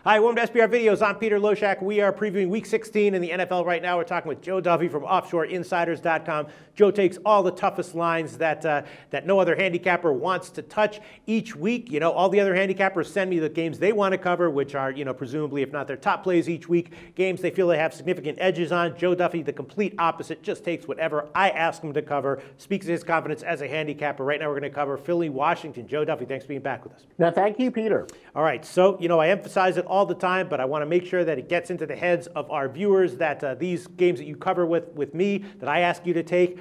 Hi, welcome to SBR Videos. I'm Peter Loshak. We are previewing Week 16 in the NFL right now. We're talking with Joe Duffy from OffshoreInsiders.com. Joe takes all the toughest lines that no other handicapper wants to touch each week. You know, all the other handicappers send me the games they want to cover, which are, you know, presumably, if not their top plays each week, games they feel they have significant edges on. Joe Duffy, the complete opposite, just takes whatever I ask him to cover, speaks to his confidence as a handicapper. Right now we're going to cover Philly, Washington. Joe Duffy, thanks for being back with us. No, thank you, Peter. All right, so, you know, I emphasize it all the time, but I want to make sure that it gets into the heads of our viewers that these games that you cover with me, that I ask you to take,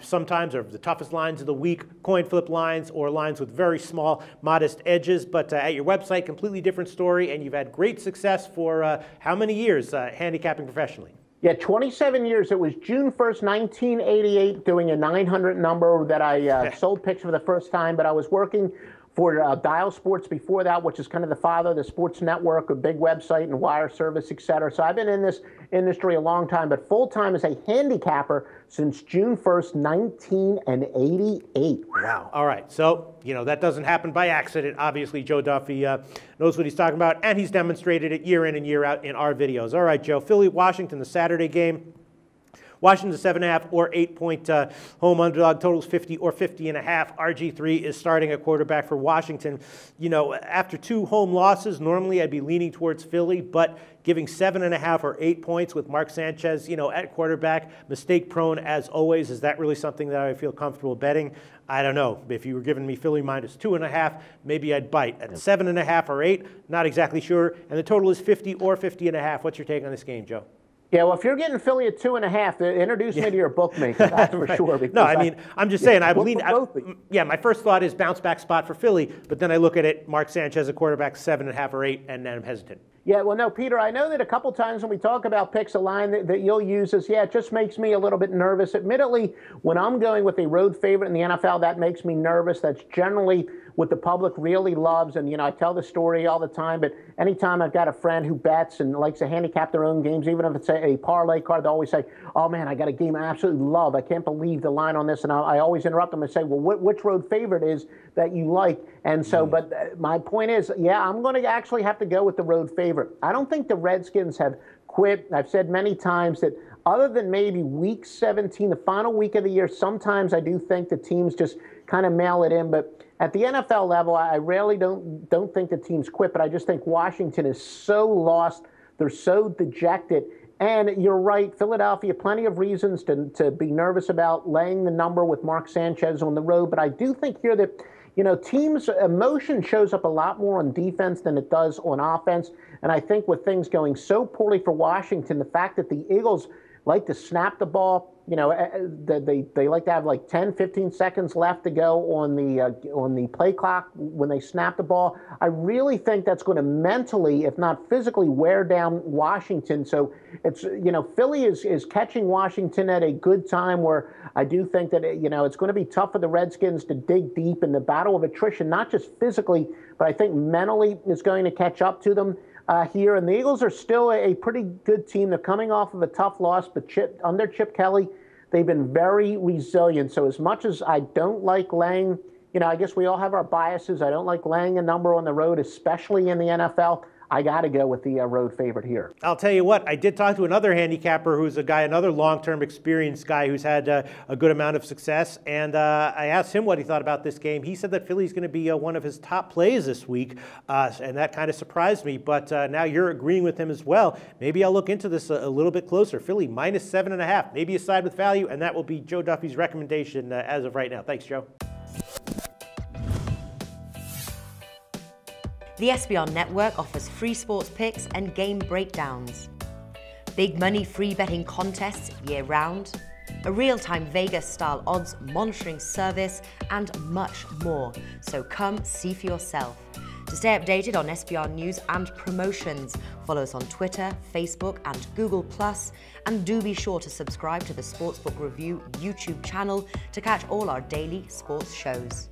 sometimes are the toughest lines of the week, coin flip lines or lines with very small, modest edges. But at your website, completely different story, and you've had great success for how many years handicapping professionally? Yeah, 27 years. It was June 1st, 1988, doing a 900 number that I sold picks for the first time, but I was working for Dial Sports before that, which is kind of the father of the sports network, a big website and wire service, et cetera. So I've been in this industry a long time, but full-time as a handicapper since June 1st, 1988. Wow. All right. So, you know, that doesn't happen by accident. Obviously, Joe Duffy knows what he's talking about, and he's demonstrated it year in and year out in our videos. All right, Joe. Philly, Washington, the Saturday game. Washington's 7.5 or 8-point home underdog. Totals 50 or 50.5. RG3 is starting at quarterback for Washington. You know, after two home losses, normally I'd be leaning towards Philly, but giving 7.5 or 8 points with Mark Sanchez, you know, at quarterback, mistake prone as always. Is that really something that I feel comfortable betting? I don't know. If you were giving me Philly minus 2.5, maybe I'd bite. At 7.5 or 8, not exactly sure. And the total is 50 or 50.5. What's your take on this game, Joe? Yeah, well, if you're getting Philly at 2.5, introduce me to your bookmaker, that's for sure. No, I mean, I'm just saying, yeah, my first thought is bounce back spot for Philly, but then I look at it, Mark Sanchez at quarterback, 7.5 or 8, and then I'm hesitant. Yeah, well, no, Peter, I know that a couple times when we talk about picks, a line that you'll use is, yeah, it just makes me a little bit nervous. Admittedly, when I'm going with a road favorite in the NFL, that makes me nervous. That's generally what the public really loves. And, you know, I tell the story all the time, but anytime I've got a friend who bets and likes to handicap their own games, even if it's a parlay card, they always say, oh, man, I got a game I absolutely love. I can't believe the line on this. And I always interrupt them and say, well, which road favorite is that you like? And so, but my point is, yeah, I'm going to actually have to go with the road favorite. I don't think the Redskins have quit. I've said many times that other than maybe week 17, the final week of the year, sometimes I do think the teams just kind of mail it in. But at the NFL level, I really don't think the teams quit, but I just think Washington is so lost. They're so dejected. And you're right, Philadelphia, plenty of reasons to be nervous about laying the number with Mark Sanchez on the road. But I do think here that, you know, teams' emotion shows up a lot more on defense than it does on offense. And I think with things going so poorly for Washington, the fact that the Eagles like to snap the ball, you know, they like to have like 10, 15 seconds left to go on the play clock when they snap the ball. I really think that's going to mentally, if not physically, wear down Washington. So it's, you know, Philly is catching Washington at a good time where I do think that, you know, it's going to be tough for the Redskins to dig deep in the battle of attrition, not just physically, but I think mentally is going to catch up to them. Here, and the Eagles are still a pretty good team. They're coming off of a tough loss, but under Chip Kelly, they've been very resilient. So as much as I don't like laying, you know, I guess we all have our biases. I don't like laying a number on the road, especially in the NFL. I got to go with the road favorite here. I'll tell you what, I did talk to another handicapper who's a guy, another long-term experienced guy who's had a good amount of success, and I asked him what he thought about this game. He said that Philly's going to be one of his top plays this week, and that kind of surprised me, but now you're agreeing with him as well. Maybe I'll look into this a little bit closer. Philly minus 7.5, maybe a side with value, and that will be Joe Duffy's recommendation as of right now. Thanks, Joe. The SBR Network offers free sports picks and game breakdowns, big money free betting contests year-round, a real-time Vegas-style odds monitoring service, and much more. So come see for yourself. To stay updated on SBR news and promotions, follow us on Twitter, Facebook, and Google+, and do be sure to subscribe to the Sportsbook Review YouTube channel to catch all our daily sports shows.